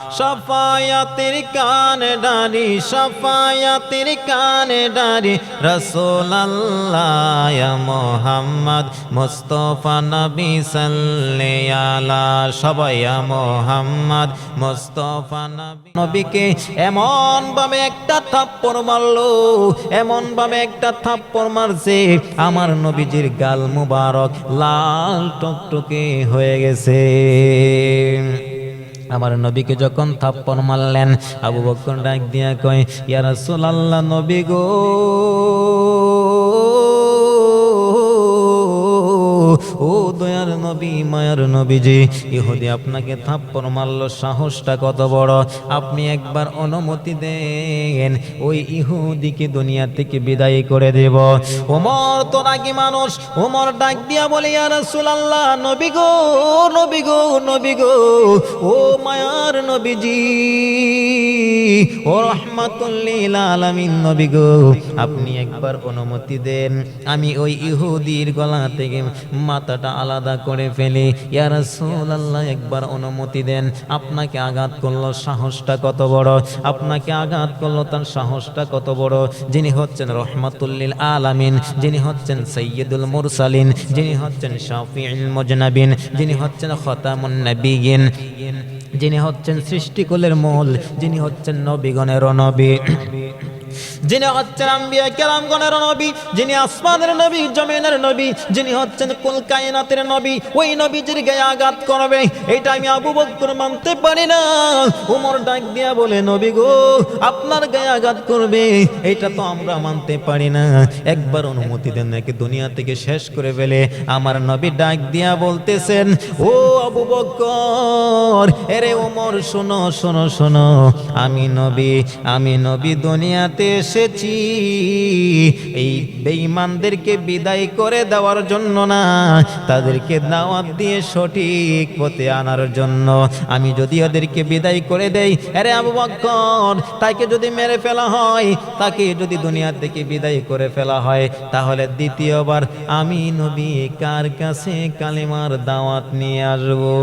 শাফায়াতের কানে ডারি, শাফায়াতের কানে ডারি, রাসূলুল্লাহ ইয়া মুহাম্মদ মুস্তাফা নবী সাল্লাল্লাহু আলা, সবাই ইয়া মুহাম্মদ মুস্তাফা নবী। নবীকে এমন ভাবে একটা থাপ্পড় মারলো, এমন ভাবে একটা থাপ্পড় মারছে, আমার নবীজির গাল মুবারক লাল টকটকে হয়ে গেছে। আমার নবীকে যখন থাপ্পড় মারলেন, আবু বকর ডাক দিয়া কয়, ইয়া রাসূলুল্লাহ, নবী গো, ও দয়ার নবী, মায়ার নবীজি, ইহুদি আপনাকে থাপ্পড় মারলো, সাহসটা কত বড়! আপনি একবার অনুমতি দেন, ওই ইহুদিকে দুনিয়া থেকে বিদায় করে দেব। ওমর তো রাগী মানুষ, ওমর ডাক দিয়া বলে, ইয়া রাসূলুল্লাহ, নবী গো, নবী গো, নবী গো, ও মায়ার নবীজি, ও রাহমাতুল লিল আলামিন নবী গো, আপনি একবার অনুমতি দেন, আমি ওই ইহুদির গলা থেকে মাথাটা আলাদা করে ফেলি। ইয়া রাসূলুল্লাহ, একবার অনুমতি দেন। আপনাকে আঘাত করলো, সাহসটা কত বড়! আপনাকে আঘাত করলো, তার সাহসটা কত বড়! যিনি হচ্ছেন রহমাতুল লিল আলামিন, যিনি হচ্ছেন সাইয়্যিদুল মুরসালিন, যিনি হচ্ছেন শাফিউল মুজনাবিন, যিনি হচ্ছেন খাতামুন নবিয়্যিন, যিনি হচ্ছেন সৃষ্টিকুলের মূল, যিনি হচ্ছেন নবীগণের নবী, যিনি হচ্ছেন আম্বিয়া কেরামগণের নবী, যিনি আসমানের নবী, জমিনের নবী, যিনি হচ্ছেন কুল কায়নাতের নবী, ওই নবীজির গায়ে আঘাত করবে, এটা আমি আবু বকর মানতে পারি না। ওমর ডাক দিয়া বলে, নবী গো, আপনার গায়ে আঘাত করবে, এটা তো আমরা মানতে পারি না, একবার অনুমতি দেন, নাকি দুনিয়া থেকে শেষ করে ফেলে। আমার নবী ডাক দিয়া বলতেছেন, ও আবু বকর, এরে ওমর, শোনো শোনো শোনো, আমি নবী দুনিয়াতে এসেছি এই বেঈমানদেরকে বিদায় করে দেওয়ার জন্য না, তাদেরকে দাওয়াত দিয়ে সঠিক পথে আনার জন্য। আমি যদি ওদেরকে বিদায় করে দেই, আরে আবু বকর, তাকে যদি মেরে ফেলা হয়, তাকে যদি দুনিয়া থেকে বিদায় করে ফেলা হয়, তাহলে দ্বিতীয়বার আমি নবী কার কাছে কালিমার দাওয়াত নিয়ে আসবো?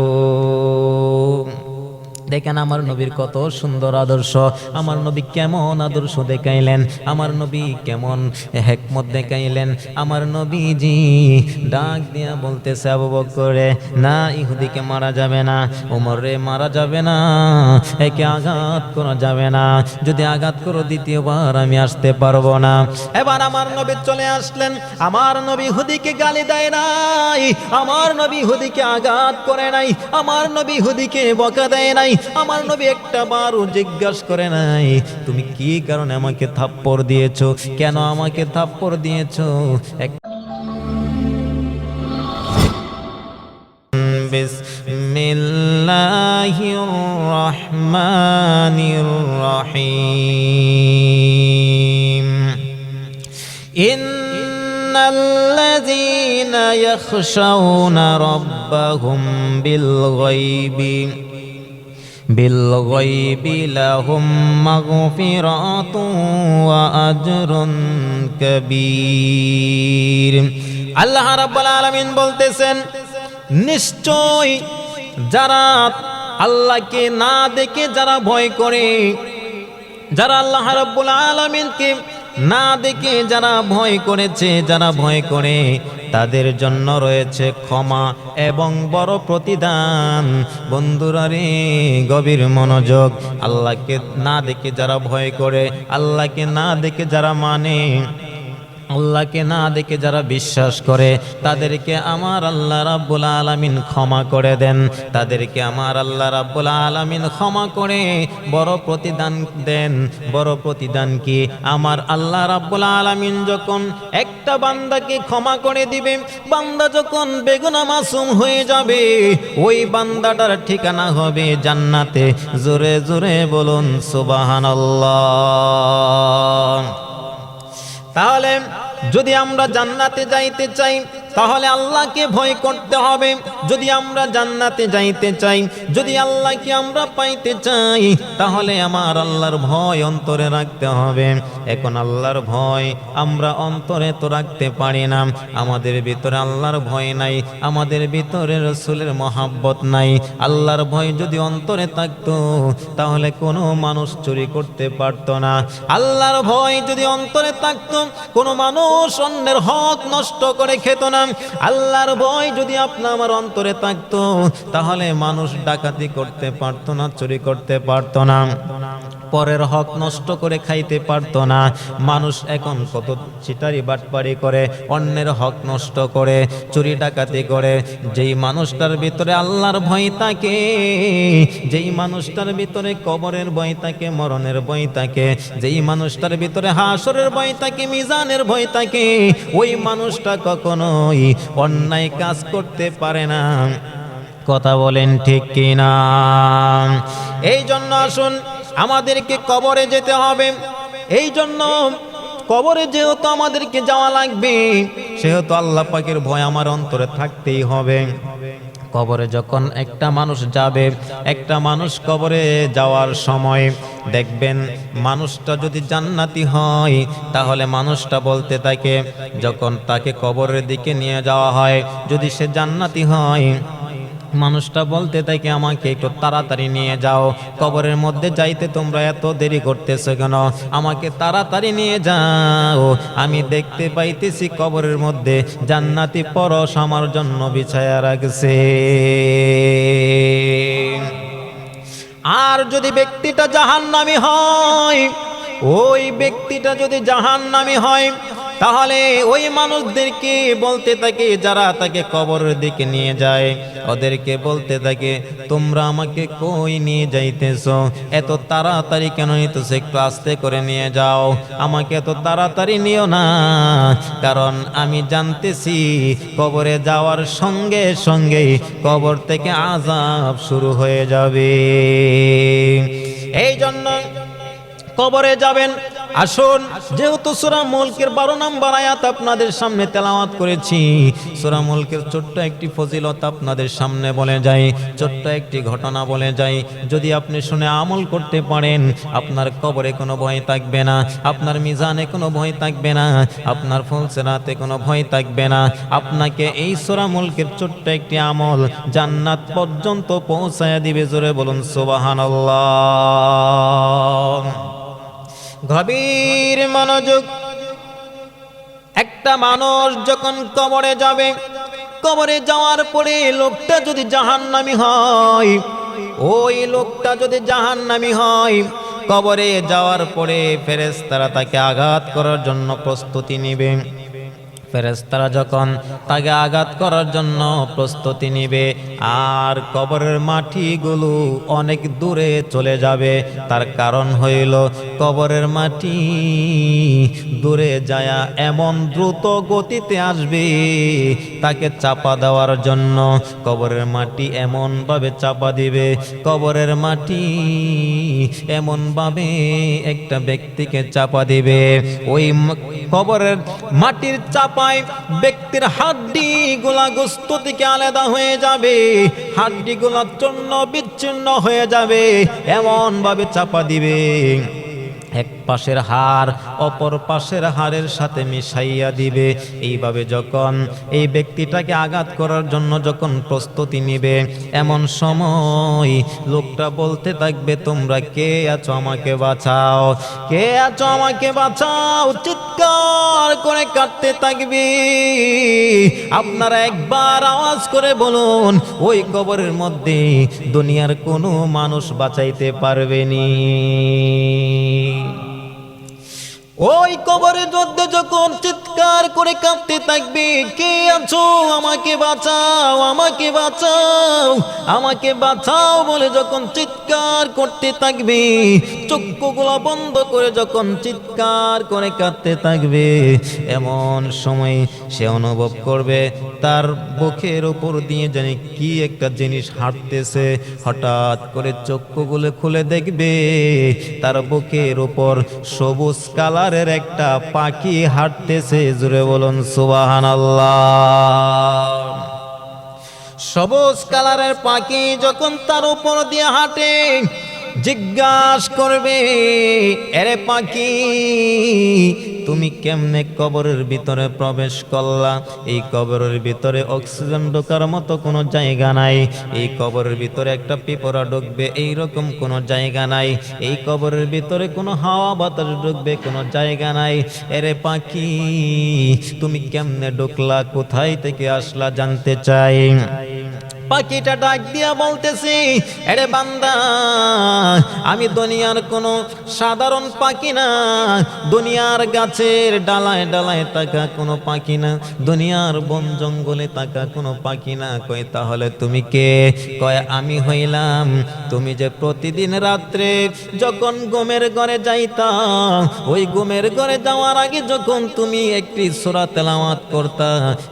দেখেন আমার নবীর কত সুন্দর আদর্শ, আমার নবী কেমন আদর্শ দেখাইলেন, আমার নবী কেমন হিকমত দেখাইলেন। আমার নবীজি ডাক দিয়া বলতেছে, আবু বকরে, না, ইহুদিকে মারা যাবে না, ওমরে মারা যাবে না, একে আঘাত করা যাবে না, যদি আঘাত করো দ্বিতীয়বার আমি আসতে পারবো না। এবার আমার নবী চলে আসলেন, আমার নবী ইহুদিকে গালি দেয় নাই, আমার নবী ইহুদিকে আঘাত করে নাই, আমার নবী ইহুদিকে বকা দেয় নাই, আমার নবী একটা বারও জিজ্ঞাসা করে নাই, তুমি কি কারণে আমাকে থাপ্পড় দিয়েছো, কেন আমাকে থাপ্পড় দিয়েছো? বিসমিল্লাহির রহমানির রহিম। ইন্নাল্লাযীনা ইয়াখশাউনা রাব্বাহুম বিল-গায়বি লাহুম মাগফিরাতুন ওয়া আজরুন কাবীর। আল্লাহ রাব্বুল আলামিন বলতেছেন, নিশ্চয় যারা আল্লাহকে না দেখে যারা ভয় করে, যারা আল্লাহ রাব্বুল আলামিনকে না দেখে যারা ভয় করেছে, যারা ভয় করে, তাদের জন্য রয়েছে ক্ষমা এবং বড় প্রতিদান। বন্ধুরা রে, গভীর মনোযোগ। আল্লাহকে না দেখে যারা ভয় করে, আল্লাহকে না দেখে যারা মানে, আল্লাহকে না দেখে যারা বিশ্বাস করে, তাদেরকে আমার আল্লাহ রাব্বুল আলামিন ক্ষমা করে দেন, তাদেরকে আমার আল্লাহ রাব্বুল আলামিন ক্ষমা করে বড় প্রতিদান দেন। বড় প্রতিদান কি? আমার আল্লাহ রাব্বুল আলামিন যখন একটা বান্দাকে ক্ষমা করে দিবে, বান্দা যখন বেগুনাহ মাসুম হয়ে যাবে, ওই বান্দাটার ঠিকানা হবে জান্নাতে। জোরে জোরে বলুন সুবহানাল্লাহ। তাহলে যদি আমরা জান্নাতে যাইতে চাই, তাহলে আল্লাহকে ভয় করতে হবে। যদি আমরা জান্নাতে যাইতে চাই, যদি আল্লাহকে আমরা পাইতে চাই, তাহলে আমার আল্লাহর ভয় অন্তরে রাখতে হবে। এখন আল্লাহর ভয় আমরা অন্তরে তো রাখতে পারি না, আমাদের ভিতরে আল্লাহর ভয় নাই, আমাদের ভিতরে রাসূলের মহব্বত নাই। আল্লাহর ভয় যদি অন্তরে থাকতো তাহলে কোনো মানুষ চুরি করতে পারতো না। আল্লাহর ভয় যদি অন্তরে থাকতো কোনো মানুষ অন্যের হক নষ্ট করে খেত না। আল্লাহর ভয় যদি আপনার আমার অন্তরে থাকতো তাহলে মানুষ ডাকাতি করতে পারতো না, চুরি করতে পারতো না, পরের হক নষ্ট করে খাইতে পারতো না। মানুষ এখন কত চিটারি বাটপারি করে, অন্যের হক নষ্ট করে, চুরি ডাকাতি করে। যেই মানুষটার ভিতরে আল্লাহর ভয় থাকে, যেই মানুষটার ভিতরে কবরের ভয় থাকে, মরণের ভয় থাকে, যেই মানুষটার ভিতরে হাসরের ভয় থাকে, মিজানের ভয় থাকে, ওই মানুষটা কখনোই অন্যায় কাজ করতে পারে না। কথা বলেন ঠিক কিনা? এই জন্য আসুন আমাদেরকে কবরে যেতে হবে। এই জন্য কবরে যেহেতু আমাদেরকে যাওয়া লাগবে, সেহেতু আল্লাহ পাকের ভয় আমার অন্তরে থাকতেই হবে। কবরে যখন একটা মানুষ যাবে, একটা মানুষ কবরে যাওয়ার সময় দেখবেন মানুষটা যদি জান্নাতি হয় তাহলে মানুষটা বলতে থাকে, যখন তাকে কবরের দিকে নিয়ে যাওয়া হয়, যদি সে জান্নাতি হয় মানুষটা বলতে থাকে আমাকে একটু তাড়াতাড়ি নিয়ে যাও, কবরের মধ্যে যাইতে তোমরা এত দেরি করতেছো কেন, আমাকে তাড়াতাড়ি নিয়ে যাও, আমি দেখতে পাইতেছি কবরের মধ্যে জান্নাতি পরশ আমার জন্য বিছায়া রাখছে। আর যদি ব্যক্তিটা জাহান্নামী হয়, ওই ব্যক্তিটা যদি জাহান্নামী হয় তাহলে ওই মানুষদেরকে বলতে থাকে, যারা তাকে কবরের দিকে নিয়ে যায়, ওদেরকে বলতে থাকে তোমরা আমাকে কই নিয়ে যাইতেছো, এত তাড়াতাড়ি কেন নিতেছো, একটু আস্তে করে নিয়ে যাও, আমাকে এত তাড়াতাড়ি নিও না, কারণ আমি জানতেছি কবরে যাওয়ার সঙ্গে সঙ্গেই কবর থেকে আযাব শুরু হয়ে যাবে। এই জন্য কবরে যাবেন। আসুন, যেহেতু সূরা মুলকের 12 নম্বর আয়াত আপনাদের সামনে তেলাওয়াত করেছি, সূরা মুলকের ছোট্ট একটি ফজিলত আপনাদের সামনে বলে যাই, ছোট্ট একটি ঘটনা বলে যাই। যদি আপনি শুনে আমল করতে পারেন, আপনার কবরে কোনো ভয় থাকবে না, আপনার মিজানে কোনো ভয় থাকবে না, আপনার ফুলসিরাতে কোনো ভয় থাকবে না। আপনাকে এই সূরা মুলকের ছোট্ট একটি আমল জান্নাত পর্যন্ত পৌঁছায়া দিবে। জোরে বলুন সুবহানাল্লাহ। গভীর মনোযোগ। একটা মানুষ যখন কবরে যাবে, কবরে যাওয়ার পরে লোকটা যদি জাহান্নামী হয়, ওই লোকটা যদি জাহান্নামী হয়, কবরে যাওয়ার পরে ফেরেশতারা তাকে আঘাত করার জন্য প্রস্তুতি নেবে। ফেরেশতারা যখন তাকে আঘাত করার জন্য প্রস্তুতি নেবে, আর কবরের মাটিগুলো অনেক দূরে চলে যাবে। তার কারণ হইল কবরের মাটি দূরে যায়া এমন দ্রুত গতিতে আসবে তাকে চাপা দেওয়ার জন্য। কবরের মাটি এমন ভাবে চাপা দিবে, কবরের মাটি এমন ভাবে একটা ব্যক্তিকে চাপা দিবে, ওই কবরের মাটির চাপায় ব্যক্তির হাড্ডি গুলা গোস্ত থেকে আলাদা হয়ে যাবে, হাড্ডি গুলা চূর্ণ বিচ্ছিন্ন হয়ে যাবে, এমন ভাবে চাপা দিবে এক পাশের হাড় অপর পাশের হাড়ের সাথে মিশাইয়া দিবে। এইভাবে যখন এই ব্যক্তিটাকে আঘাত করার জন্য যখন প্রস্তুতি নিবে, এমন সময় লোকটা বলতে থাকবে তোমরা কে আছো আমাকে বাঁচাও, কে আছো আমাকে বাঁচাও, চিৎকার করে কাঁদতে থাকবে। আপনারা একবার আওয়াজ করে বলুন, ওই কবরের মধ্যে দুনিয়ার কোনো মানুষ বাঁচাইতে পারবেনি। ওই কবরের মধ্যে যখন চিৎকার করে কাঁদতে থাকবে, কে আছো আমাকে বাঁচাও, আমাকে বাঁচাও, আমাকে বাঁচাও বলে যখন চিৎকার করতে থাকবে, চক্ষুগুলো বন্ধ করে যখন চিৎকার করে কাঁদতে থাকবে, এমন সময় সে অনুভব করবে তার বুকের উপর দিয়ে জানি কি একটা জিনিস হাঁটতেছে। হঠাৎ করে চক্ষুগুলো খুলে দেখবে তার বুকের উপর সবুজ কালারের একটা পাখি হাঁটতেছে। জোরে বলুন সুবহানাল্লাহ। সবুজ কালারের পাখি যখন তার উপর দিয়ে হাঁটে, জিজ্ঞাসা করবে, এরে পাখি তুমি কেমনে কবরের ভিতরে প্রবেশ করলা? এই কবরের ভিতরে অক্সিজেন ঢোকার মতো কোনো জায়গা নাই। এই কবরের ভিতরে একটা পিঁপড়া ঢুকবে এইরকম কোনো জায়গা নাই। এই কবরের ভিতরে কোনো হাওয়া বাতাস ঢুকবে কোনো জায়গা নাই। এরে পাখি তুমি কেমনে ঢুকলা, কোথায় থেকে আসলা জানতে চাই। পাখিটা ডাক দিয়া বলতেছি, এরে বান্দা আমি দুনিয়ার কোনো সাধারণ পাখি না, দুনিয়ার গাছের ডালায় ডালায় থাকা কোনো পাখি না, দুনিয়ার বন জঙ্গলে থাকা কোনো পাখি না। কয় তাহলে তুমি কে? কয় আমি হইলাম তুমি যে প্রতিদিন রাত্রে যখন ঘুমের ঘরে যাইতা, ওই ঘুমের ঘরে যাওয়ার আগে যখন তুমি একটি সূরা তেলাওয়াত করতা,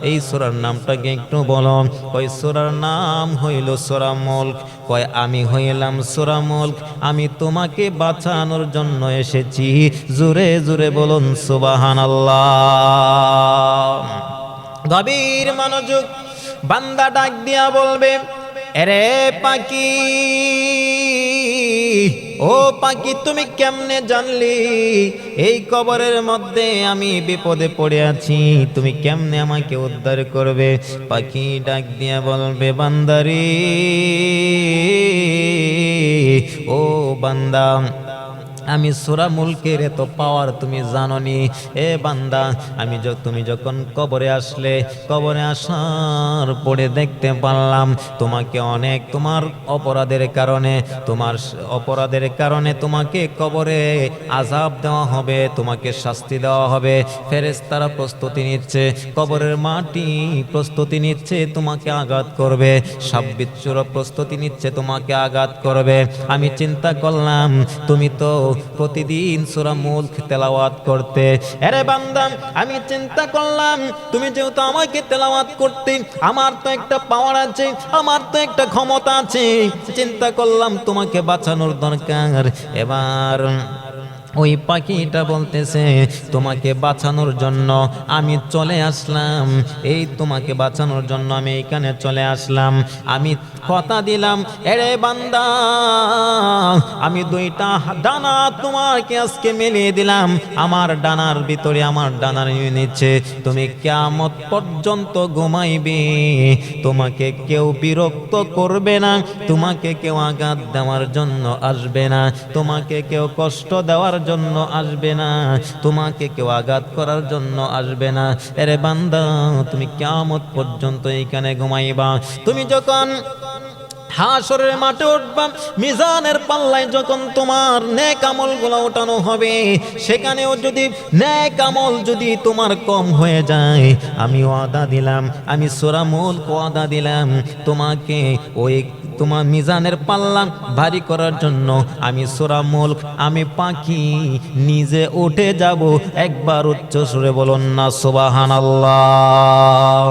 এই সূরার নামটাকে একটু বলো। কয় সূরার নাম হইল সূরা মুলক। কয় আমি হইলাম সূরা মুলক, আমি তোমাকে বাঁচানোর জন্য এসেছি। জোরে জোরে বলুন সুবহানাল্লাহ। গভীর মনোযোগ, বান্দা ডাক দিয়া বলবে, এরে পাখি, ও পাখি তুমি কেমনে জানলি এই কবরের মধ্যে আমি বিপদে পড়ে আছি? তুমি কেমনে আমাকে উদ্ধার করবে? পাখি ডাক দিয়া বলবে, বান্দারে, ও বান্দা আমি সূরা মুলকের এত পাওয়ার তুমি জানোনি। এ বান্দা আমি তুমি যখন কবরে আসলে, কবরে আসার পরে দেখতে পারলাম তোমাকে অনেক তোমার অপরাধের কারণে তোমাকে কবরে আযাব দেওয়া হবে, তোমাকে শাস্তি দেওয়া হবে। ফেরেশতারা প্রস্তুতি নিচ্ছে, কবরের মাটি প্রস্তুতি নিচ্ছে তোমাকে আঘাত করবে, সাপ বিচ্ছুর প্রস্তুতি নিচ্ছে তোমাকে আঘাত করবে। আমি চিন্তা করলাম তুমি তো প্রতিদিন সূরা মুলক তেলাওয়াত করতে। আরে বান্দা আমি চিন্তা করলাম তুমি যেহেতু আমাকে তেলাওয়াত করতে, আমার তো একটা পাওয়ার আছে, আমার তো একটা ক্ষমতা আছে, চিন্তা করলাম তোমাকে বাঁচানোর দরকার। এবার ওই পাখিটা বলতেছে, তোমাকে বাঁচানোর জন্য আমি চলে আসলাম, এই তোমাকে বাঁচানোর জন্য আমি এইখানে চলে আসলাম। আমি কথা দিলাম, এরে বান্দা আমি দুইটা ডানা তোমাকে আজকে মিলিয়ে দিলাম, আমার ডানার ভিতরে আমার ডানার নিচে তুমি কিয়ামত পর্যন্ত ঘুমাইবে। তোমাকে কেউ বিরক্ত করবে না, তোমাকে কেউ আঘাত দেওয়ার জন্য আসবে না, তোমাকে কেউ কষ্ট দেওয়ার জন্য আসবে না, তোমাকে কেউ আঘাত করার জন্য আসবে না। এরে বান্দা তুমি কিয়ামত পর্যন্ত এইখানে ঘুমাইবা। তুমি যখন হাসরের মাঠে উঠবা, মিজানের পাল্লায় যখন তোমার নেক আমলগুলো ওঠানো হবে, সেখানেও যদি নেক আমল যদি তোমার কম হয়ে যায়, আমি ওয়াদা দিলাম, আমি সূরা মুলক ওয়াদা দিলাম তোমাকে ওই তোমার মিজানের পাল্লা ভারী করার জন্য আমি সূরা মুলক আমি পাখি নিজে উঠে যাব। একবার উচ্চ সুরে বলুন না সুবহানাল্লাহ।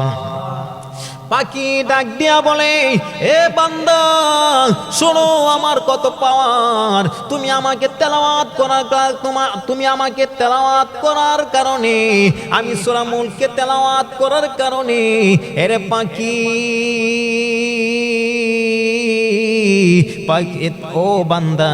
পাখি ডাক দিয়া বলে, এ বান্দা শোনো আমার কত পাওয়ার, তুমি আমাকে তেলাওয়াত করার কারণে, আমি সূরা মুলককে তেলাওয়াত করার কারণে, এরে পাখি ও বান্দা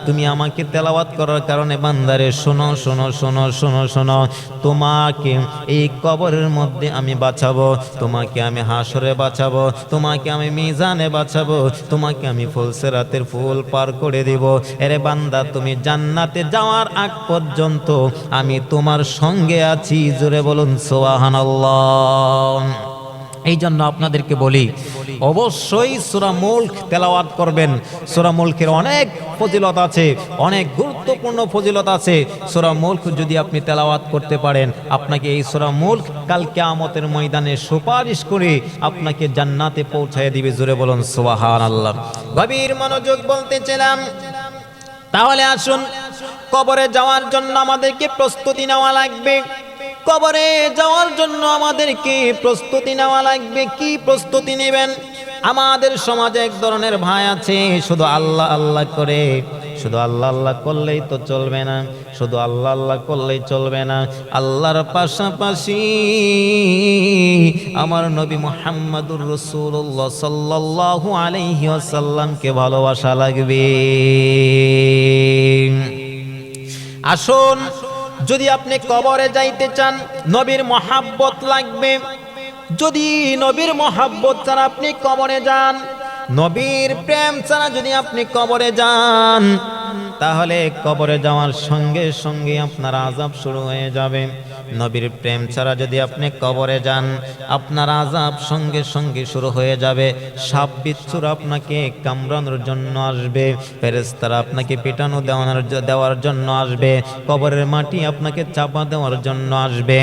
তুমি আমাকে তেলাওয়াত করার কারণে, বান্দারে শোনো শোনো শোনো শোনো শোনো, তোমাকে এই কবরের মধ্যে আমি বাঁচাবো, তোমাকে আমি হাসরে বাঁচাবো, তোমাকে আমি মিজানে বাঁচাবো, তোমাকে আমি ফুলসিরাতের ফুল পার করে দিব। এরে বান্দা তুমি জান্নাতে যাওয়ার আগ পর্যন্ত আমি তোমার সঙ্গে আছি। জোরে বলুন সুবহানাল্লাহ। এই জন্য আপনাদেরকে বলি অবশ্যই সূরা মুলক তেলাওয়াত করবেন। সূরা মুলকের অনেক ফজিলত আছে, অনেক গুরুত্বপূর্ণ ফজিলত আছে। সূরা মুলক যদি আপনি তেলাওয়াত করতে পারেন, আপনাকে এই সূরা মুলক কাল কিয়ামতের ময়দানে সুপারিশ করে আপনাকে জান্নাতে পৌঁছায় দিবে। জোরে বলুন সুবহানাল্লাহ। গভীর মনোযোগ বলতেছিলাম, তাহলে আসুন কবরে যাওয়ার জন্য আমাদেরকে প্রস্তুতি নেওয়া লাগবে। কবরে যাওয়ার জন্য আমাদেরকে প্রস্তুতি নেওয়া লাগবে। কি প্রস্তুতি নেবেন? আমাদের সমাজে এক ধরনের ভাই আছে, শুধু আল্লাহ আল্লাহ করে। শুধু আল্লাহ আল্লাহ করলেই তো চলবে না, শুধু আল্লাহ আল্লাহ করলেই চলবে না, আল্লাহর পাশাপাশি আমার নবী মুহাম্মদুর রাসূলুল্লাহ সাল্লাল্লাহু আলাইহি ওয়াসাল্লামকে ভালোবাসা লাগবে। আসুন, যদি আপনি কবরে যাইতে চান, নবীর মহাব্বত লাগবে। যদি নবীর মহাব্বত ছাড়া আপনি কবরে যান, নবীর প্রেম ছাড়া যদি আপনি কবরে যান, তাহলে কবরে যাওয়ার সঙ্গে সঙ্গে আপনার আযাব শুরু হয়ে যাবে। নবীর প্রেম ছাড়া যদি আপনি কবরে যান, আপনার আযাব সঙ্গে সঙ্গে শুরু হয়ে যাবে। সাপ বিচ্ছুর আপনাকে কামড়ানোর জন্য আসবে, ফেরেশতারা আপনাকে পিটানো দেওয়ার জন্য আসবে, কবরের মাটি আপনাকে চাপা দেওয়ার জন্য আসবে।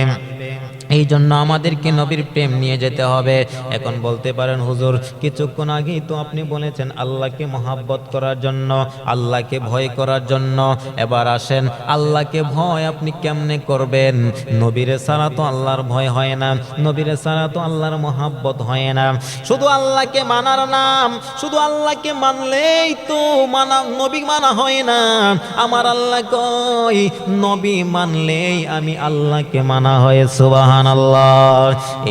এই জন্য আমাদেরকে নবীর প্রেম নিয়ে যেতে হবে। এখন বলতে পারেন, হুজুর কিছুক্ষণ আগেই তো আপনি বলেছেন আল্লাহকে মহাব্বত করার জন্য, আল্লাহকে ভয় করার জন্য। এবার আসেন, আল্লাহকে ভয় আপনি কেমনে করবেন? নবীরে ছাড়া তো আল্লাহর ভয় হয় না, নবীরে ছাড়া তো আল্লাহর মহাব্বত হয় না। শুধু আল্লাহকে মানার নাম, শুধু আল্লাহকে মানলেই তো নবী মানা হয় না। আমার আল্লাহ কয়, নবী মানলেই আমি আল্লাহকে মানা হয়। সুবহানাল্লাহ।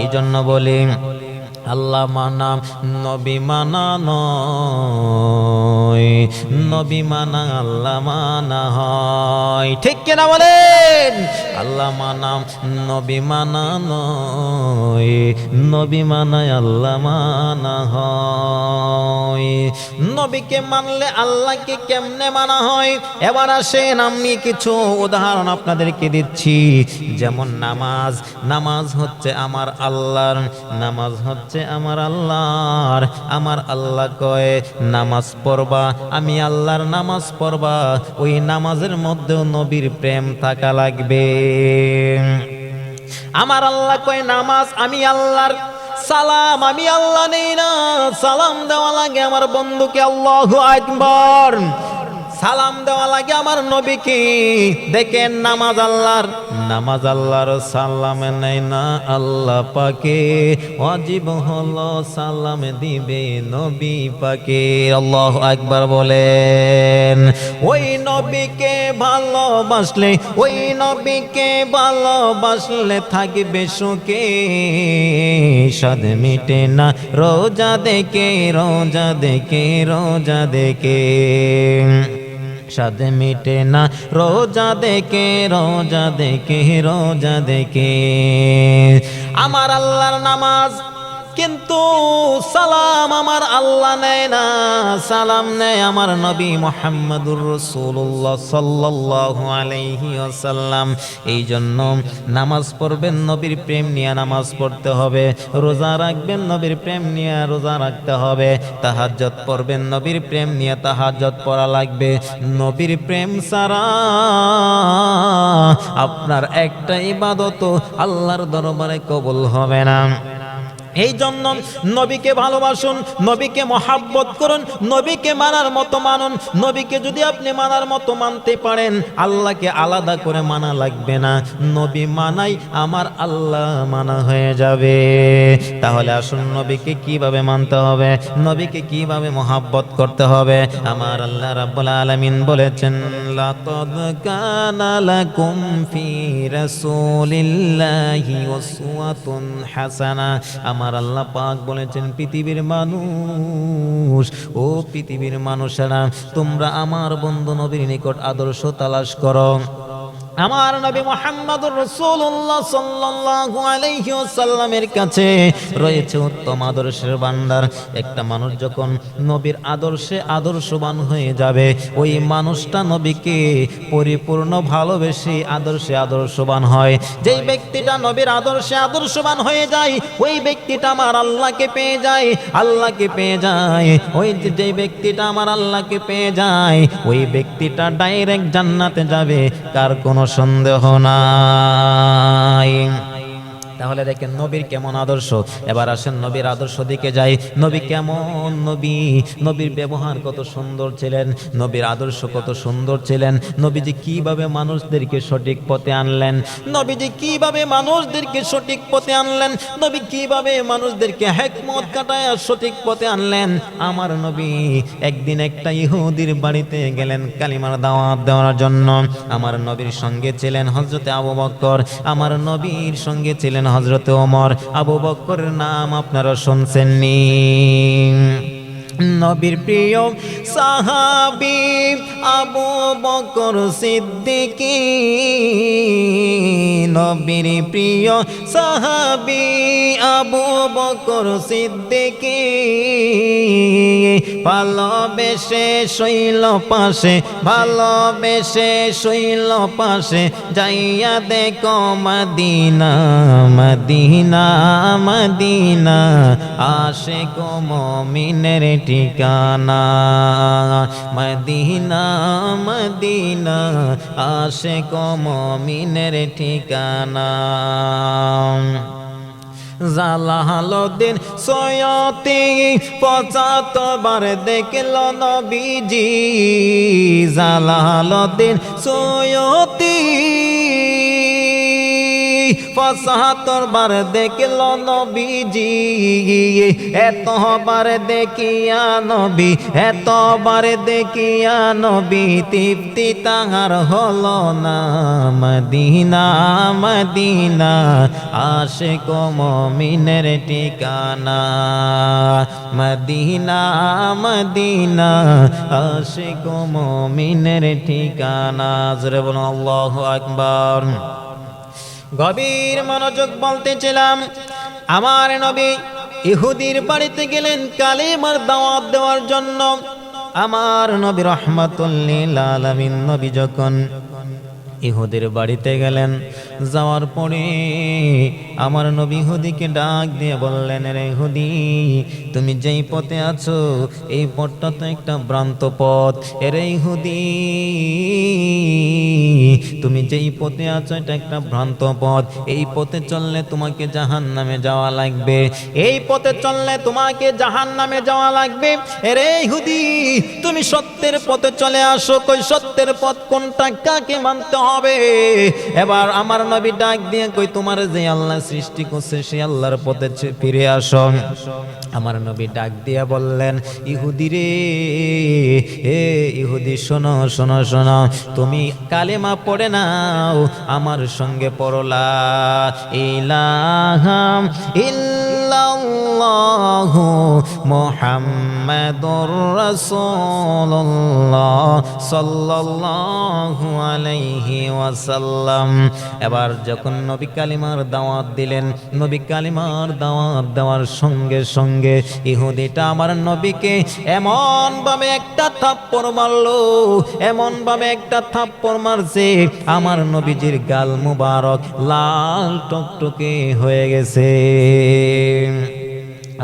এই জন্য বলি, আল্লাহ মানা নবী মানা নয়, নবী মানা আল্লাহ মানা হয়। ঠিক কিনা বলেন? আল্লাহ মানা নবী মানা নয়, নবী মানা আল্লাহ মানা হয়। নবীকে মানলে আল্লাহকে কেমনে মানা হয়? এবার আসেন, আমি কিছু উদাহরণ আপনাদেরকে দিচ্ছি। যেমন নামাজ, নামাজ হচ্ছে আমার আল্লাহর, নামাজ হচ্ছে আমার আল্লাহর। আমার আল্লাহ কয় নামাজ পড়বা, আমি আল্লাহর নামাজ পড়বা। ওই নামাজের মধ্যেও নবীর প্রেম থাকা লাগবে। আমার আল্লাহ কয় নামাজ আমি আল্লাহর, সালাম আমি আল্লাহ নেই না, সালাম দেওয়া লাগে আমার বন্ধুকে। আল্লাহু আকবার। সালাম দেওয়া লাগে আমার নবীকে। দেখেন, নামাজ আল্লাহর, নামাজ আল্লাহর, সালাম নেই না আল্লাহ পাকে। ওয়াজিব হলো সালাম দিবে নবী পাকে। আল্লাহু আকবার বলেন। ওই নবীকে ভালোবাসলে, ওই নবীকে ভালোবাসলে থাকবে সুখে, সাদ মিটে না রোজা দেখে, রোজা দেখে, রোজা দেখে, সাদ মিটে না রোজা দেখে, রোজা দেখে, রোজা দেখে। আমার আল্লাহর নামাজ, কিন্তু সালাম আমার আল্লাহ নেয় না, সালাম নেয় আমার নবী মুহাম্মদুর রাসূলুল্লাহ সাল্লাল্লাহু আলাইহি ওয়াসাল্লাম। এই জন্য নামাজ পড়বেন, নবীর প্রেম নিয়ে নামাজ পড়তে হবে। রোজা রাখবেন, নবীর প্রেম নিয়ে রোজা রাখতে হবে। তাহাজ্জুদ পড়বেন, নবীর প্রেম নিয়ে তাহাজ্জুদ পড়া লাগবে। নবীর প্রেম ছাড়া আপনার একটা ইবাদতও আল্লাহর দরবারে কবুল হবে না। এই জন্য নবীকে ভালোবাসুন, নবীকে মহাব্বত করুন, নবীকে মানার মতো মানুন। নবীকে যদি আপনি মানার মতো মানতে পারেন, আল্লাহকে আলাদা করে মানা লাগবে না। নবী মানাই আমার আল্লাহ মানা হয়ে যাবে। তাহলে আসুন, নবীকে কিভাবে মানতে হবে, নবীকে কিভাবে মহাব্বত করতে হবে। আমার আল্লাহ রাব্বুল আলামিন বলেছেন, লাকাদ কানা লাকুম ফি রাসূলিল্লাহি উসওয়াতুন হাসানাহ। আমার আল্লাহ পাক বলেছেন, পৃথিবীর মানুষ, ও পৃথিবীর মানুষেরা, তোমরা আমার বন্ধু নবীর নিকট আদর্শ তালাশ করো। আমার নবী মুহাম্মদুর রাসূলুল্লাহ সাল্লাল্লাহু আলাইহি ওয়াসাল্লামের কাছে রয়েছে উত্তম আদর্শের ভান্ডার। একটা মানুষ যখন নবীর আদর্শে আদর্শবান হয়ে যাবে, ওই মানুষটা নবীকে পরিপূর্ণ ভালোবেসে আদর্শে আদর্শবান হয়। যেই ব্যক্তিটা নবীর আদর্শে আদর্শবান হয়ে যায়, ওই ব্যক্তিটা আমার আল্লাহকে পেয়ে যায়, আল্লাহকে পেয়ে যায়। ওই যেই ব্যক্তিটা আমার আল্লাহকে পেয়ে যায়, ওই ব্যক্তিটা ডাইরেক্ট জান্নাতে যাবে, কার কোনো সন্দেহ নাই। তাহলে দেখেন নবীর কেমন আদর্শ। এবার আসেন নবীর আদর্শ দিকে যাই। নবী কেমন নবী, নবীর ব্যবহার কত সুন্দর ছিলেন, নবীর আদর্শ কত সুন্দর ছিলেন। নবীজি কিভাবে মানুষদেরকে সঠিক পথে আনলেন, নবীজি কিভাবে মানুষদেরকে সঠিক পথে আনলেন, নবী কিভাবে মানুষদেরকে হিকমত কাটায় সঠিক পথে আনলেন। আমার নবী একদিন একটা ইহুদির বাড়িতে গেলেন কালিমার দাওয়াত দেওয়ার জন্য। আমার নবীর সঙ্গে ছিলেন হযরতে আবু বকর, আমার নবীর সঙ্গে ছিলেন হযরতে ওমর। আবু বকরের নাম আপনারা শুনছেননি? নবীর প্রিয় সাহাবী আবু বকর সিদ্দিকী, নবীর প্রিয় সাহাবী আবু বকর সিদ্দিকী, ভালোবেসে শৈল পাশে, ভালোবেসে শৈল পাশে, যাইয়া দেখো মদিনা মদিনা মদিনা, আশিক মুমিনের ঠিকানা মদিনা মদিনা, আশিক মুমিনের ঠিকানা। জালালউদ্দিন সৈয়দী ৭৫ বার দেখল নবীজি, জালালউদ্দিন সৈয়দী ৭৫ বার দেখল নবীজি, এতবার দেখিয়া নবী, এতবার দেখিয়া নবী, তৃপ্তি তাহার হলো না। মদিনা মদিনা, আশিক মুমিনের ঠিকানা মদিনা মদিনা, আশিক মুমিনের ঠিকানা। জোরে বলুন আল্লাহু আকবার। গভীর মনোযোগ বলতেছিলাম, আমার নবী ইহুদির বাড়িতে গেলেন কালিমার দাওয়াত দেওয়ার জন্য। আমার নবী রাহমাতুল লিল আলামিন নবী যখন ইহুদির বাড়িতে গেলেন, যাওয়ার পরে আমার নবী ইহুদিকে ডাক দিয়ে বললেন, রে ইহুদি, তুমি যেই পথে আছো এই পথটা তো একটা ভ্রান্ত পথ। রে ইহুদি, তুমি যেই পথে আছো এটা একটা ভ্রান্ত পথ। এই পথে চললে তোমাকে জাহান্নামে যাওয়া লাগবে, এই পথে চললে তোমাকে জাহান্নামে যাওয়া লাগবে। রে ইহুদি, তুমি সত্যের পথে চলে আসো। কই সত্যের পথ কোনটা, কাকে মানতে হবে? এবার আমার নবী ডাক দিয়ে কই, তোমার যে আল্লাহ সৃষ্টি করছে সেই আল্লাহর পথে ফিরে আসো। আমার নবী ডাক দিয়া বললেন, ইহুদি রে, হে ইহুদি, শোনো শোনো শোনো, তুমি কালেমা পড়ে নাও, আমার সঙ্গে পড়ো লা ইলাহা ইল্লাল্লাহু মুহাম্মাদুর রাসূলুল্লাহ সাল্লাল্লাহু আলাইহি ওয়াসাল্লাম। এবার যখন নবী কালিমার দাওয়াত দিলেন, নবী কালিমার দাওয়াত দেওয়ার সঙ্গে সঙ্গে ইহুদিটা আমার নবীকে এমন ভাবে একটা থাপ্পড় মারলো, এমন ভাবে একটা থাপ্পড় মারছে, আমার নবীজির গাল মুবারক লাল টকটকে হয়ে গেছে।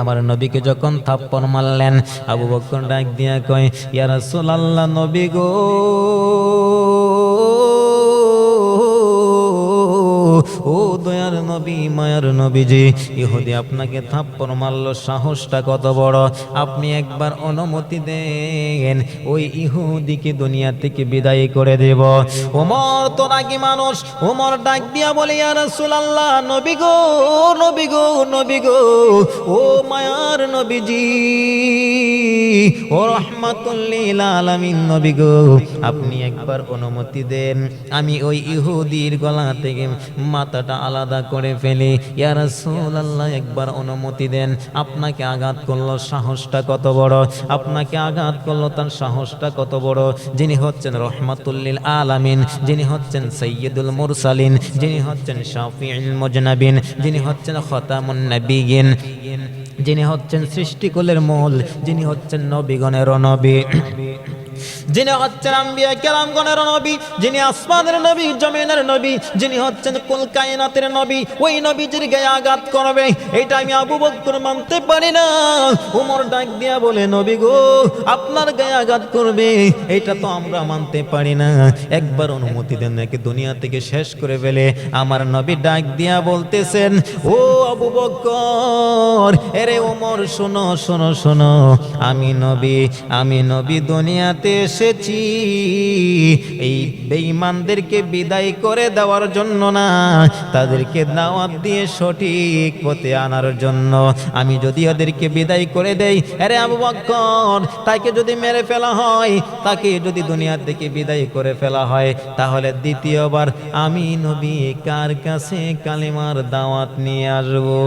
আমার নবীকে যখন থাপ্পড় মারলেন, আবু বকর ডাক দিয়া কয়, ইয়া রাসূলুল্লাহ, নবী গো, ও দয়ার নবী, মায়ার নবীজি, ইহুদি আপনাকে থাপ্পড় মারলো, সাহসটা কত বড়! আপনি একবার অনুমতি দেন, ওই ইহুদিকে দুনিয়া থেকে বিদায় করে দেব। ওমর তো রাগী মানুষ, ওমর ডাক দিয়া বলে, ইয়া রাসূলুল্লাহ, নবী গো, নবী গো, নবী গো, ও মায়ার নবীজি, ও রাহমাতুল লিল আলামিন নবী গো, আপনি একবার অনুমতি দেন, আমি ওই ইহুদির গলা থেকে মাথাটা আলাদা করে ফেলি। ইয়া রাসূলুল্লাহ, একবার অনুমতি দেন। আপনাকে আঘাত করলো, সাহসটা কত বড়! আপনাকে আঘাত করলো, তার সাহসটা কত বড়! যিনি হচ্ছেন রাহমাতুল লিল আলামিন, যিনি হচ্ছেন সাইয়্যিদুল মুরসালিন, যিনি হচ্ছেন শাফিউল মুজনাবিন, যিনি হচ্ছেন খাতামুন নবিয়্যিন, যিনি হচ্ছেন সৃষ্টিকুলের মূল, যিনি হচ্ছেন নবীগণের নবী, যিনি হচ্ছেন আম্বিয়া কেরামগণের নবী, যিনি আসমানের নবী, জমিনের নবী, যিনি হচ্ছেন কুল কায়নাতের নবী, ওই নবীজির গায়ে আঘাত করবে এটা আমি আবু বকর মানতে পারি না। ওমর ডাক দিয়া বলে, নবী গো, আপনার গায়ে আঘাত করবে এটা তো আমরা মানতে পারি না, একবার অনুমতি দেন নাকি দুনিয়া থেকে শেষ করে ফেলে। আমার নবী ডাক দিয়া বলতেছেন, ও আবু বকর, এরে ওমর, শোনো শোনো শোনো, আমি নবী দুনিয়াতে এসেছি এই বেঈমানদেরকে বিদায় করে দেওয়ার জন্য না, তাদেরকে দাওয়াত দিয়ে সঠিক পথে আনার জন্য। আমি যদি ওদেরকে বিদায় করে দেই, আরে আবু বকর, তাকে যদি মেরে ফেলা হয়, তাকে যদি দুনিয়া থেকে বিদায় করে ফেলা হয়, তাহলে দ্বিতীয়বার আমি নবী কার কাছে কালিমার দাওয়াত নিয়ে আসবো?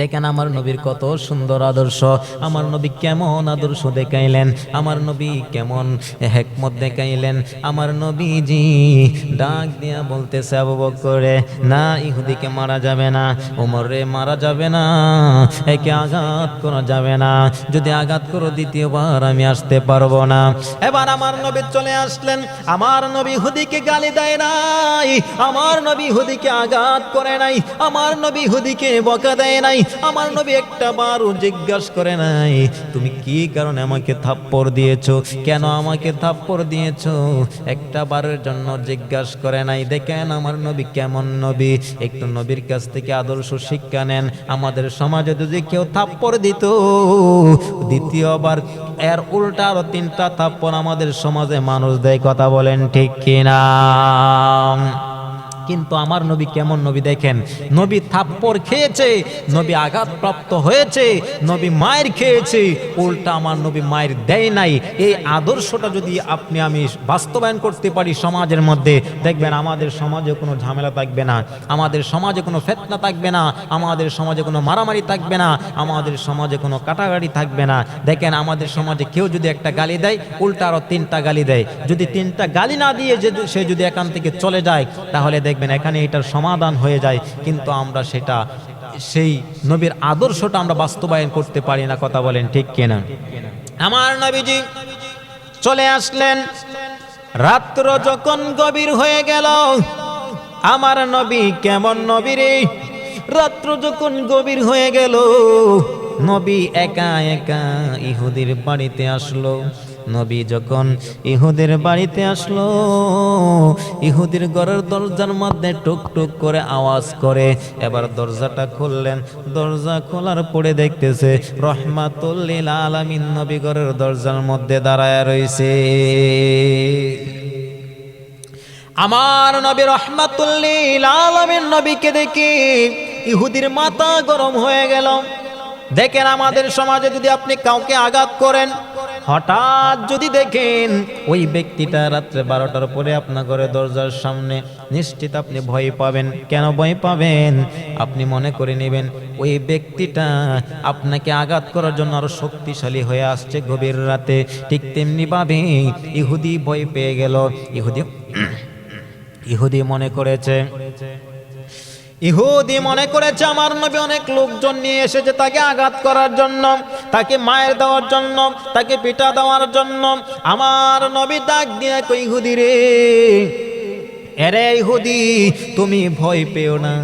দেখেন আমার নবীর কত সুন্দর আদর্শ, আমার নবী কেমন আদর্শ দেখাইলেন, আমার নবী কেমন হিকমত দেখাইলেন। আমার নবীজি ডাক দিয়া বলতেছে, আবু বকরে, না ইহুদিকে মারা যাবে না, ওমরে মারা যাবে না, একে আঘাত করা যাবে না, যদি আঘাত করো দ্বিতীয়বার আমি আসতে পারবো না। এবার আমার নবী চলে আসলেন, আমার নবী ইহুদিকে গালি দেয় নাই, আমার নবী ইহুদিকে আঘাত করে নাই, আমার নবী ইহুদিকে বকা দেয় নাই, আমার নবী একটা বারও জিজ্ঞাসা করে নাই তুমি কি কারণে আমাকে থাপ্পড় দিয়েছো, কেন আমাকে থাপ্পড় দিয়েছো, একটা বারের জন্য জিজ্ঞাসা করে নাই। দেখেন আমার নবী কেমন নবী, একটু নবীর কাছ থেকে আদর্শ শিক্ষা নেন। আমাদের সমাজে যদি কেউ থাপ্পড় দিত, দ্বিতীয়বার এর উল্টা আরো 3টা থাপ্পড় আমাদের সমাজে মানুষ দেয়, কথা বলেন ঠিক কিনা? কিন্তু আমার নবী কেমন নবী দেখেন, নবী থাপ্পড় খেয়েছে, নবী আঘাতপ্রাপ্ত হয়েছে, নবী মায়ের খেয়েছে, উল্টা আমার নবী মায়ের দেয় নাই। এই আদর্শটা যদি আপনি আমি বাস্তবায়ন করতে পারি সমাজের মধ্যে, দেখবেন আমাদের সমাজে কোনো ঝামেলা থাকবে না, আমাদের সমাজে কোনো ফিতনা থাকবে না, আমাদের সমাজে কোনো মারামারি থাকবে না, আমাদের সমাজে কোনো কাটাকাটি থাকবে না। দেখেন আমাদের সমাজে কেউ যদি একটা গালি দেয়, উল্টা আরো 3টা গালি দেয়, যদি 3টা গালি না দিয়ে সে যদি এখান থেকে চলে যায়, তাহলে দেখবেন এখানে এটার সমাধান হয়ে যায়। কিন্তু আমরা সেটা, সেই নবীর আদর্শটা আমরা বাস্তবায়ন করতে পারি না, কথা বলেন ঠিক কিনা? আমার নবীজি চলে আসলেন, রাত্র যখন গভীর হয়ে গেল, আমার নবী কেমন নবী রে, রাত্র যখন গভীর হয়ে গেল, নবী একা একা ইহুদির বাড়িতে আসলো। নবী যখন ইহুদের বাড়িতে আসলো, ইহুদির ঘরের দরজার মধ্যে টুক টুক করে আওয়াজ করে। এবার দরজাটা খুললেন, দরজা খোলার পরে দেখতেছে রহমাতুল লিল আলামিন নবী ঘরের দরজার মধ্যে দাঁড়ায় রইছে। আমার নবী রহমাতুল লিল আলামিন নবীকে দেখে ইহুদির মাথা গরম হয়ে গেল। দেখেন আমাদের সমাজে যদি আপনি কাউকে আঘাত করেন, হঠাৎ যদি দেখেন ওই ব্যক্তিটা রাত্রে 12টার পরে আপনার ঘরে দরজার সামনে, নিশ্চিত আপনি ভয় পাবেন। কেন ভয় পাবেন? আপনি মনে করে নেবেন ওই ব্যক্তিটা আপনাকে আঘাত করার জন্য আরো শক্তিশালী হয়ে আসছে গভীর রাতে। ঠিক তেমনি ভাবে ইহুদি ভয় পেয়ে গেল। ইহুদি মনে করেছে আমার নবী অনেক লোকজন নিয়ে এসেছে তাকে আঘাত করার জন্য, তাকে মায়ের দেওয়ার জন্য, তাকে পিটা দেওয়ার জন্য। আমার নবী ডাক দিয়ে কই, ইহুদি রে, এরে ইহুদি, তুমি ভয় পেও না,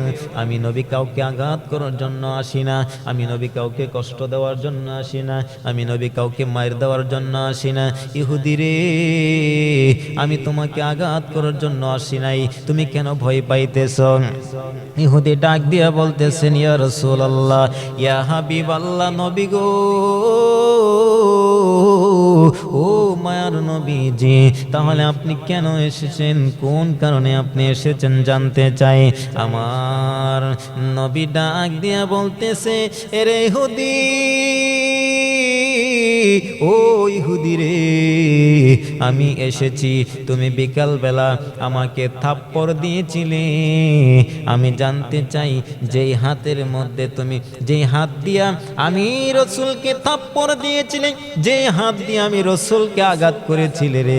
আমি নবী কাউকে আঘাত করার জন্য আসি না, আমি নবী কাউকে কষ্ট দেওয়ার জন্য আসি না, আমি নবী কাউকে মায়ের দেওয়ার জন্য আসি না। ইহুদি রে, আমি তোমাকে আঘাত করার জন্য আসি নাই, তুমি কেন ভয় পাইতেছ? ইহুদি ডাক দিয়া বলতেছেন, ইয়া রাসূলুল্লাহ, ইয়া হাবিবাল্লাহ, নবী গো, ও মায়ার নবীজি, তাহলে আপনি কেন এসেছেন, কোন কারণে আপনি এসেছেন জানতে চাই। আমার নবী ডাক দিয়া বলতেছে, এরে ইহুদি, ও ইহুদি রে, আমি এসেছি। তুমি বিকালবেলা আমাকে থাপ্পড় দিয়েছিলে, আমি জানতে চাই যেই হাতের মধ্যে তুমি, যেই হাত দিয়া আমি রসুলকে থাপ্পড় দিয়েছিলে, যে হাত দিয়ে আমি রসুলকে আঘাত করেছিলে রে,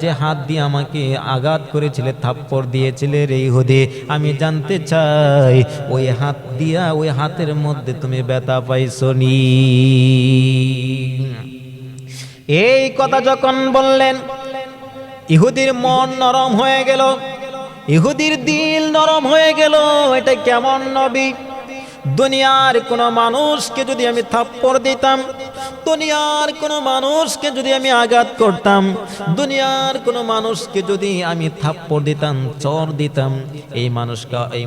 যে হাত দিয়ে আমাকে আঘাত করেছিলে, থাপ্পড় দিয়েছিলে রে ইহুদি, আমি জানতে চাই ওই হাত দিয়া, ওই হাতের মধ্যে তুমি ব্যথা পাইছো নি? এই কথা যখন বললেন, ইহুদির মন নরম হয়ে গেল, ইহুদির দিল নরম হয়ে গেল। এটা কেমন নবী? দুনিয়ার কোন মানুষকে যদি আমি থাপ্পড় দিতাম, দুনিয়ার কোন মানুষকে যদি আমি আঘাত করতাম, দুনিয়ার কোন মানুষকে যদি আমি থাপ্পড় দিতাম, চর দিতাম, এই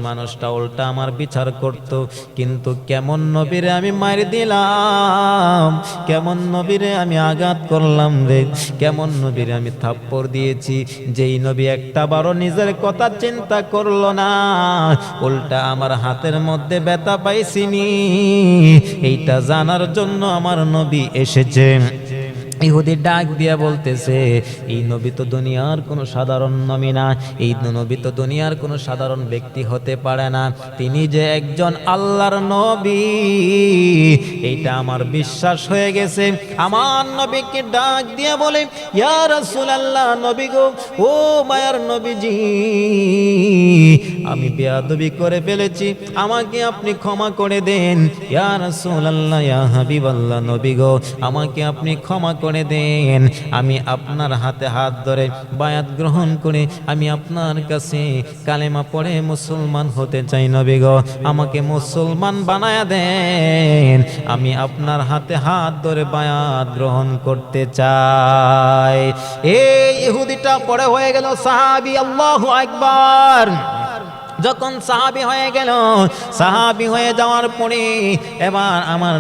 মানুষটা উল্টা আমার বিচার করত। কিন্তু কেমন নবীরে আমি মার দিলাম, কেমন নবীরে আমি আঘাত করলাম রে, কেমন নবীরে আমি থাপ্পড় দিয়েছি, যেই নবী একটা বারো নিজের কথা চিন্তা করলো না, উল্টা আমার হাতের মধ্যে ব্যথা পাইছিনি। এইটা জানার জন্য আমার নবী এসেছে। ইহুদি ডাক দিয়া বলতেছে, এই নবী তো দুনিয়ার কোনো সাধারণ নবী না, এই নবী তো দুনিয়ার কোনো সাধারণ ব্যক্তি হতে পারে না, তিনি যে একজন আল্লাহর নবী, এইটা আমার বিশ্বাস হয়ে গেছে। আমার নবীকে ডাক দিয়া বলে, ইয়া রাসূলুল্লাহ, নবী গো, ও মায়ার নবীজি, আমি বেয়াদবি করে ফেলেছি, আমাকে আপনি ক্ষমা করে দেন। ইয়া রাসূলুল্লাহ, ইয়া হাবিবাল্লাহ, নবী গো, আমাকে আপনি ক্ষমা করে দেন। আমি আপনার হাতে হাত ধরে বায়াত গ্রহণ করে আমি আপনার কাছে কালেমা পড়ে মুসলমান হতে চাই। নবী গো, আমাকে মুসলমান বানায়া দেন, আমি আপনার হাতে হাত ধরে বায়াত গ্রহণ করতে চাই। এই ইহুদিটা পরে হয়ে গেল সাহাবী। আল্লাহু আকবার। যখন সাহাবী হয়ে গেল, সাহাবী হয়ে যাওয়ার পরে এবার আমার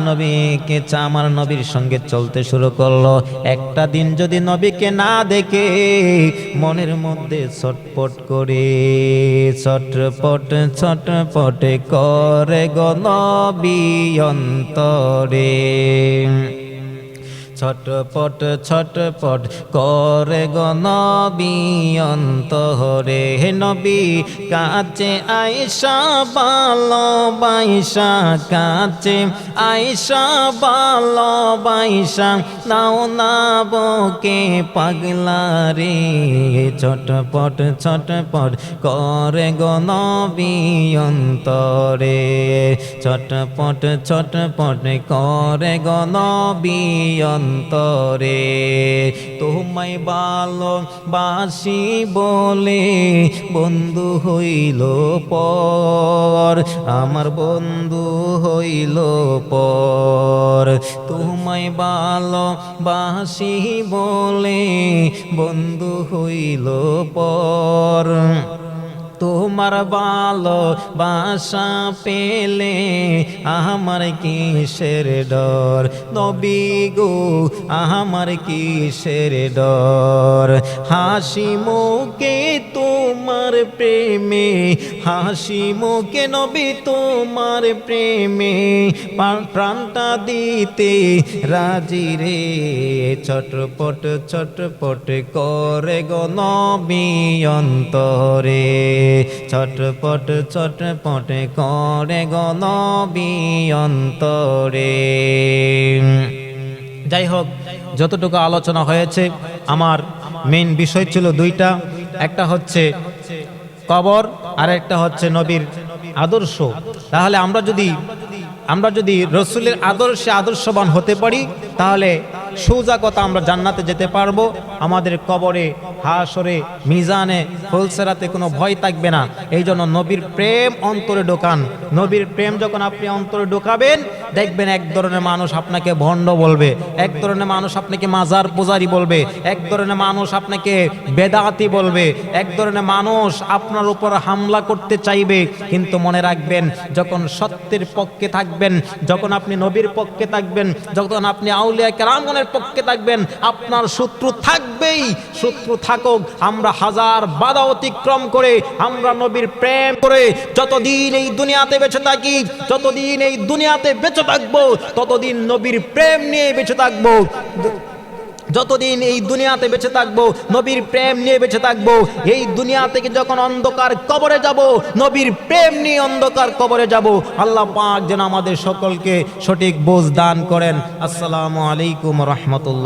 নবীর সঙ্গে চলতে শুরু করলো। একটা দিন যদি নবীকে না দেখে মনের মধ্যে ছটপট করে, ছটপট ছটপট করে গো নবী অন্তরে, ছটপট ছটপট করে গো নবী অন্তরে। হে নবী কাছে আয়েশা ভালোবাসা, কাছে আয়েশা ভালোবাসা, নাও না বকে পাগলা রে, ছটপট ছটপট করে গো নবী অন্তরে, ছটপট ছটপট করে গো নবী অন্তরে। তোমায় ভালোবাসি বলে বন্ধু হইল পর, আমার বন্ধু হইল পর, তোমায় ভালোবাসি বলে বন্ধু হইল পর, তোমার ভালোবাসা পেলে আমার কিসের ডর, নবী গো আমার কিসের ডর। হাসি মুখে তোমার প্রেমে, হাসি মুখে নবী তোমার প্রেমে, প্রাণটা দিতে রাজি রে, ছটপট ছটপট করে গো নবী অন্তরে, ছটপট ছটপট করে গো নবী অন্তরে। যাই হোক, যতটুকু আলোচনা হয়েছে, আমার মেইন বিষয় ছিল দুইটা, একটা হচ্ছে কবর আর একটা হচ্ছে নবীর আদর্শ। তাহলে আমরা যদি রসুলের আদর্শে আদর্শবান হতে পারি, তাহলে সোজা কথা আমরা জান্নাতে যেতে পারবো। আমাদের কবরে, হাসরে, মিজানে, ফুলসেরাতে কোনো ভয় থাকবে না। এই জন্য নবীর প্রেম অন্তরে ঢোকান। নবীর প্রেম যখন আপনি অন্তরে ঢোকাবেন, দেখবেন এক ধরনের মানুষ আপনাকে ভণ্ড বলবে, এক ধরনের মানুষ আপনাকে মাজার পূজারি বলবে, এক ধরনের মানুষ আপনাকে বেদাতি বলবে, এক ধরনের মানুষ আপনার উপর হামলা করতে চাইবে। কিন্তু মনে রাখবেন, যখন সত্যের পক্ষে থাকবেন, যখন আপনি নবীর পক্ষে থাকবেন, যখন আপনি আউলিয়া কেরামগণের পক্ষে থাকবেন, আপনার শত্রু থাকবেই। শত্রু থাকুক, আমরা হাজার বাধা অতিক্রম করে, আমরা নবীর প্রেম করে যতদিন এই দুনিয়াতে বেঁচে থাকি, যতদিন এই দুনিয়াতে বেঁচে থাকবো, ততদিন নবীর প্রেম নিয়ে বেঁচে থাকবো। যতদিন এই দুনিয়াতে বেঁচে থাকবো নবীর প্রেম নিয়ে বেঁচে থাকবো। এই দুনিয়া থেকে যখন অন্ধকার কবরে যাব, নবীর প্রেম নিয়ে অন্ধকার কবরে যাব। আল্লাহ পাক যেন আমাদের সকলকে সঠিক বোঝ দান করেন। আসসালামু আলাইকুম রহমতুল্লাহ।